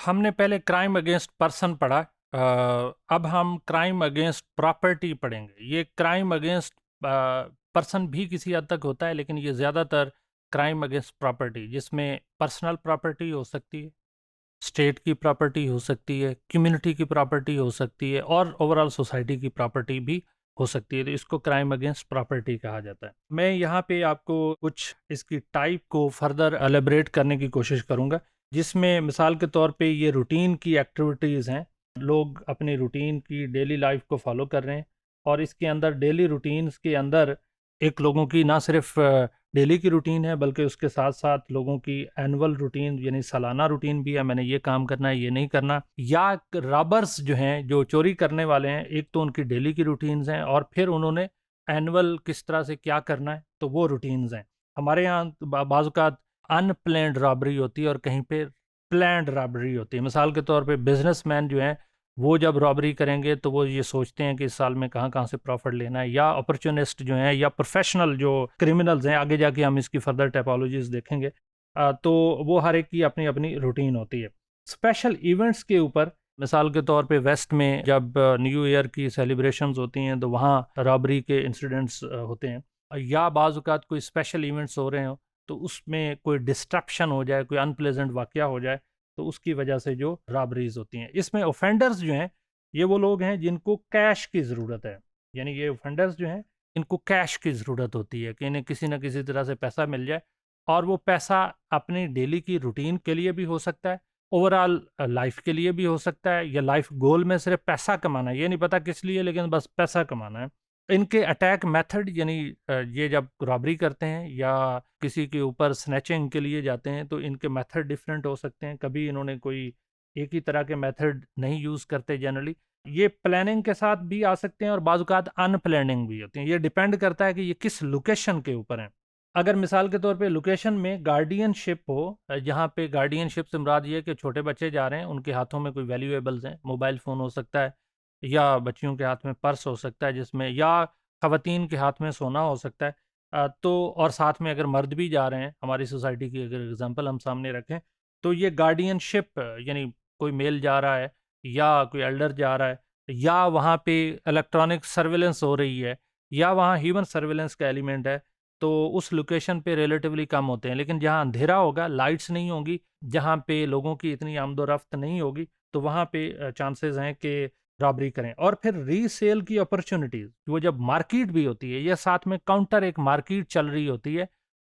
हमने पहले crime against person पढ़ा। अब हम क्राइम अगेंस्ट प्रॉपर्टी पढ़ेंगे। ये क्राइम अगेंस्ट पर्सन भी किसी हद तक होता है, लेकिन ये ज़्यादातर क्राइम अगेंस्ट प्रॉपर्टी, जिसमें पर्सनल प्रॉपर्टी हो सकती है, स्टेट की प्रॉपर्टी हो सकती है, कम्युनिटी की प्रॉपर्टी हो सकती है, और ओवरऑल सोसाइटी की प्रॉपर्टी भी हो सकती है। तो इसको क्राइम अगेंस्ट प्रॉपर्टी कहा जाता है। मैं यहाँ पे आपको कुछ इसकी टाइप को फर्दर एलेबरेट करने की कोशिश करूँगा, जिसमें मिसाल के तौर पे ये रूटीन की एक्टिविटीज़ हैं। लोग अपनी रूटीन की डेली लाइफ को फॉलो कर रहे हैं, और इसके अंदर डेली रूटीन्स के अंदर एक लोगों की ना सिर्फ डेली की रूटीन है, बल्कि उसके साथ साथ लोगों की एनुअल रूटीन यानी सालाना रूटीन भी है। मैंने ये काम करना है, ये नहीं करना। या रॉबर्स जो हैं, जो चोरी करने वाले हैं, एक तो उनकी डेली की रूटीन्स हैं, और फिर उन्होंने एनुअल किस तरह से क्या करना है, तो वो रूटीन्स हैं। हमारे यहाँ बाज़ अनप्लैन्ड रॉबरी होती है और कहीं पे प्लैन्ड रॉबरी होती है। मिसाल के तौर पे बिजनेसमैन जो हैं, वो जब रॉबरी करेंगे तो वो ये सोचते हैं कि इस साल में कहाँ कहाँ से प्रॉफिट लेना है। या अपॉर्चुनिस्ट जो हैं, या प्रोफेशनल जो क्रिमिनल्स हैं, आगे जाके हम इसकी फर्दर टाइपोलॉजीज देखेंगे। तो वो हर एक की अपनी अपनी रूटीन होती है। स्पेशल इवेंट्स के ऊपर, मिसाल के तौर पे वेस्ट में जब न्यू ईयर की सेलिब्रेशंस होती हैं, तो वहाँ रॉबरी के इंसिडेंट्स होते हैं। या बाज़ औक़ात कोई स्पेशल इवेंट्स हो रहे हो, तो उसमें कोई डिस्ट्रप्शन हो जाए, कोई अनप्लेजेंट वाक़या हो जाए, तो उसकी वजह से जो रॉबरीज होती हैं। इसमें ऑफेंडर्स जो हैं, ये वो लोग हैं जिनको कैश की ज़रूरत है। यानी ये ऑफेंडर्स जो हैं, इनको कैश की ज़रूरत होती है कि इन्हें किसी न किसी तरह से पैसा मिल जाए, और वो पैसा अपनी डेली की रूटीन के लिए भी हो सकता है, ओवरऑल लाइफ के लिए भी हो सकता है, या लाइफ गोल में सिर्फ पैसा कमाना है, ये नहीं पता किस लिए, लेकिन बस पैसा कमाना है। इनके अटैक मेथड, यानी ये जब रॉबरी करते हैं या किसी के ऊपर स्नैचिंग के लिए जाते हैं, तो इनके मेथड डिफरेंट हो सकते हैं। कभी इन्होंने कोई एक ही तरह के मेथड नहीं यूज़ करते जनरली। ये प्लानिंग के साथ भी आ सकते हैं, और बाज़-औक़ात अनप्लानिंग भी होती हैं। ये डिपेंड करता है कि ये किस लोकेशन के ऊपर हैं। अगर मिसाल के तौर पे लोकेशन में गार्डियनशिप हो, जहाँ पे गार्डियनशिप से मुराद ये है कि छोटे बच्चे जा रहे हैं, उनके हाथों में कोई वैल्यूएबल्स हैं, मोबाइल फ़ोन हो सकता है, या बच्चियों के हाथ में पर्स हो सकता है, जिसमें, या ख़वातीन के हाथ में सोना हो सकता है। तो और साथ में अगर मर्द भी जा रहे हैं, हमारी सोसाइटी की अगर एग्जांपल हम सामने रखें, तो ये गार्डियनशिप, यानी कोई मेल जा रहा है या कोई एल्डर जा रहा है, या वहाँ पे इलेक्ट्रॉनिक सर्विलेंस हो रही है, या वहाँ ह्यूमन सर्विलेंस का एलिमेंट है, तो उस लोकेशन पे रिलेटिवली कम होते हैं। लेकिन जहाँ अंधेरा होगा, लाइट्स नहीं होंगी, जहाँ पे लोगों की इतनी आमदोरफ्त नहीं होगी, तो वहाँ पे चांसेस हैं कि रॉबरी करें। और फिर रीसेल की अपॉर्चुनिटीज़, वो जब मार्केट भी होती है, या साथ में काउंटर एक मार्केट चल रही होती है,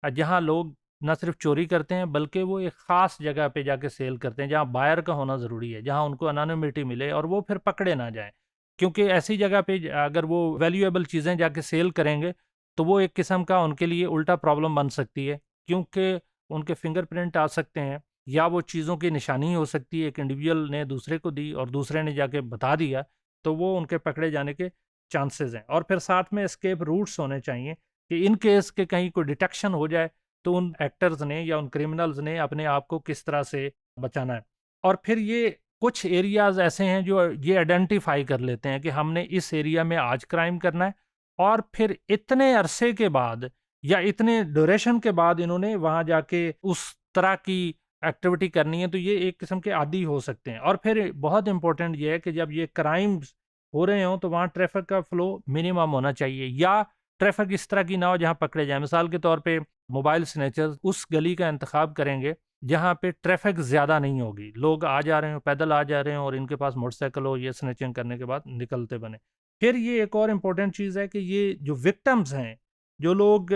जहाँ लोग न सिर्फ चोरी करते हैं, बल्कि वो एक ख़ास जगह पे जाके सेल करते हैं, जहाँ बायर का होना ज़रूरी है, जहाँ उनको एनोनिमिटी मिले और वो फिर पकड़े ना जाएँ। क्योंकि ऐसी जगह पे अगर वो वैल्यूएबल चीज़ें जाके सेल करेंगे, तो वो एक किस्म का उनके लिए उल्टा प्रॉब्लम बन सकती है, क्योंकि उनके फिंगरप्रिंट आ सकते हैं, या वो चीज़ों की निशानी हो सकती है, एक इंडिविजुअल ने दूसरे को दी और दूसरे ने जाके बता दिया, तो वो उनके पकड़े जाने के चांसेस हैं। और फिर साथ में एस्केप रूट्स होने चाहिए, कि इन केस के कहीं कोई डिटेक्शन हो जाए, तो उन एक्टर्स ने या उन क्रिमिनल्स ने अपने आप को किस तरह से बचाना है। और फिर ये कुछ एरियाज़ ऐसे हैं जो ये आइडेंटिफाई कर लेते हैं कि हमने इस एरिया में आज क्राइम करना है, और फिर इतने अरसे के बाद या इतने ड्यूरेशन के बाद इन्होंने वहाँ जाके उस तरह की एक्टिविटी करनी है, तो ये एक किस्म के आदी हो सकते हैं। और फिर बहुत इंपॉर्टेंट ये है कि जब ये क्राइम्स हो रहे हों, तो वहाँ ट्रैफिक का फ्लो मिनिमम होना चाहिए, या ट्रैफिक इस तरह की ना हो जहाँ पकड़े जाएँ। मिसाल के तौर पे मोबाइल स्नैचर्स उस गली का इंतखाब करेंगे जहाँ पे ट्रैफिक ज़्यादा नहीं होगी, लोग आ जा रहे हों, पैदल आ जा रहे हों, और इनके पास मोटरसाइकिल हो, ये स्नैचिंग करने के बाद निकलते बने। फिर ये एक और इम्पोर्टेंट चीज़ है कि ये जो विक्टिम्स हैं, जो लोग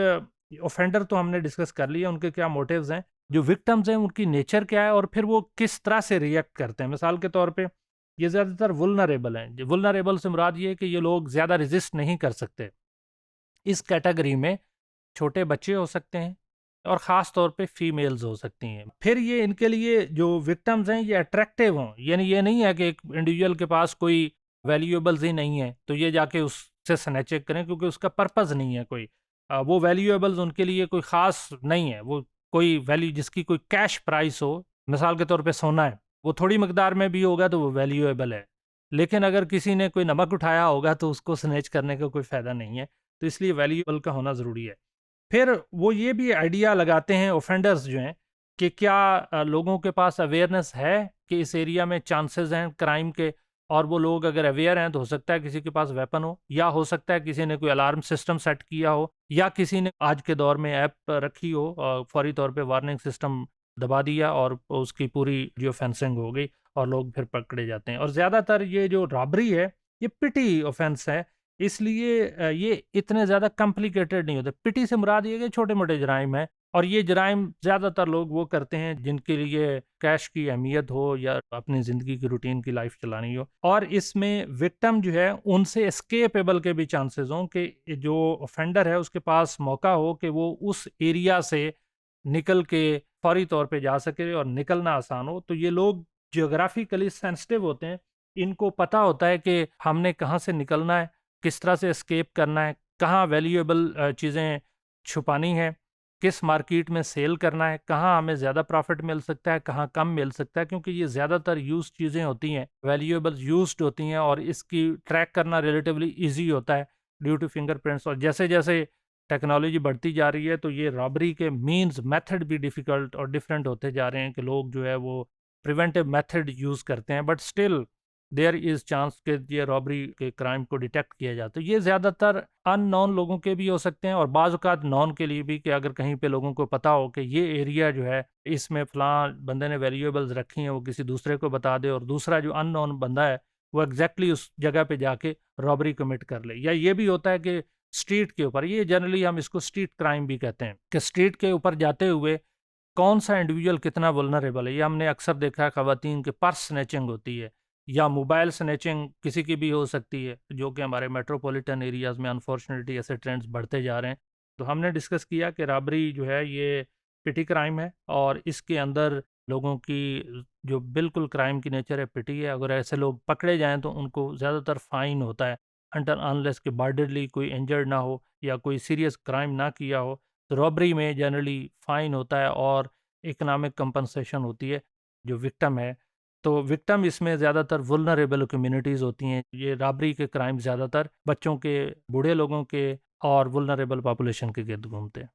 ऑफेंडर तो हमने डिस्कस कर लिया, उनके क्या मोटिव्स हैं, जो विक्टिम्स हैं उनकी नेचर क्या है, और फिर वो किस तरह से रिएक्ट करते हैं। मिसाल के तौर पे ये ज़्यादातर वुल्नरेबल हैं। वुल्नरेबल से मुराद ये है कि ये लोग ज़्यादा रेजिस्ट नहीं कर सकते। इस कैटेगरी में छोटे बच्चे हो सकते हैं, और ख़ास तौर पे फीमेल्स हो सकती हैं। फिर ये इनके लिए जो विक्टिम्स हैं, ये अट्रैक्टिव हों, यानी ये नहीं है कि एक इंडिविजुअल के पास कोई वैल्यूएबल्स ही नहीं है, तो ये जाके उससे स्नैचिंग करें, क्योंकि उसका पर्पज़ नहीं है कोई। वो वैल्यूएबल्स उनके लिए कोई ख़ास नहीं है, वो कोई वैल्यू जिसकी कोई कैश प्राइस हो, मिसाल के तौर पे सोना है, वो थोड़ी मकदार में भी होगा तो वो वैल्यूएबल है। लेकिन अगर किसी ने कोई नमक उठाया होगा, तो उसको स्नैच करने का कोई फ़ायदा नहीं है, तो इसलिए वैल्यूएबल का होना ज़रूरी है। फिर वो ये भी आइडिया लगाते हैं ऑफेंडर्स जो हैं, कि क्या लोगों के पास अवेयरनेस है कि इस एरिया में चांसेस हैं क्राइम के, और वो लोग अगर अवेयर हैं तो हो सकता है किसी के पास वेपन हो, या हो सकता है किसी ने कोई अलार्म सिस्टम सेट किया हो, या किसी ने आज के दौर में ऐप रखी हो और फौरी तौर पे वार्निंग सिस्टम दबा दिया और उसकी पूरी जो फेंसिंग हो गई और लोग फिर पकड़े जाते हैं। और ज़्यादातर ये जो रॉबरी है ये पिटी ऑफेंस है, इसलिए ये इतने ज़्यादा कॉम्प्लिकेटेड नहीं होते। पिटी से मुराद ये कि छोटे मोटे जराइम है, और ये जराइम ज़्यादातर लोग वो करते हैं जिनके लिए कैश की अहमियत हो या अपनी ज़िंदगी की रूटीन की लाइफ चलानी हो। और इसमें विक्टिम जो है उनसे एस्केपेबल के भी चांसेस हों कि जो ऑफेंडर है उसके पास मौका हो कि वो उस एरिया से निकल के फौरी तौर पे जा सके और निकलना आसान हो। तो ये लोग जियोग्राफिकली सेंसिटिव होते हैं, इनको पता होता है कि हमने कहाँ से निकलना है, किस तरह से एस्केप करना है, कहाँ वैल्यूएबल चीज़ें छुपानी है, किस मार्केट में सेल करना है, कहाँ हमें ज़्यादा प्रॉफिट मिल सकता है, कहाँ कम मिल सकता है, क्योंकि ये ज़्यादातर यूज चीज़ें होती हैं, वैल्यूएबल यूज्ड होती हैं, और इसकी ट्रैक करना रिलेटिवली ईजी होता है ड्यू टू फिंगरप्रिंट्स। और जैसे जैसे टेक्नोलॉजी बढ़ती जा रही है तो ये रॉबरी के मीन्स मेथड भी डिफ़िकल्ट और डिफरेंट होते जा रहे हैं कि लोग जो है वो प्रिवेंटिव मेथड यूज़ करते हैं, but still there is chance कि ये रॉबरी के क्राइम को डिटेक्ट किया जाए। तो ये ज़्यादातर अननोन लोगों के भी हो सकते हैं, और बाज़ औक़ात नॉन के लिए भी, कि अगर कहीं पे लोगों को पता हो कि ये एरिया जो है इसमें फ़लाँ बंदे ने वैल्यूएबल्स रखी हैं, वो किसी दूसरे को बता दे और दूसरा जो अननोन बंदा है वो एग्जैक्टली उस जगह पे जाके रॉबरी कमिट कर ले। या ये भी होता है कि स्ट्रीट के ऊपर, ये जनरली हम इसको स्ट्रीट क्राइम भी कहते हैं, कि स्ट्रीट के ऊपर जाते हुए कौन सा इंडिविजुअल कितना वल्नरेबल है। ये हमने अक्सर देखा है, ख़वातीन के पर्स स्नैचिंग होती है या मोबाइल स्नैचिंग किसी की भी हो सकती है, जो कि हमारे मेट्रोपॉलिटन एरियाज़ में अनफॉर्चुनेटली ऐसे ट्रेंड्स बढ़ते जा रहे हैं। तो हमने डिस्कस किया कि रॉबरी जो है ये पिटी क्राइम है, और इसके अंदर लोगों की जो बिल्कुल क्राइम की नेचर है पिटी है। अगर ऐसे लोग पकड़े जाएँ तो उनको ज़्यादातर फ़ाइन होता है, अनटिल अनलेस कि बॉडीली कोई इंजर्ड ना हो या कोई सीरियस क्राइम ना किया हो। तो रॉबरी में जनरली फ़ाइन होता है और इकोनॉमिक कंपनसेशन होती है जो विक्टिम है। तो विक्टिम इसमें ज़्यादातर वुल्नरेबल कम्युनिटीज़ होती हैं। ये रॉबरी के क्राइम ज़्यादातर बच्चों के, बूढ़े लोगों के और वुल्नरेबल पॉपुलेशन के गिर्द घूमते हैं।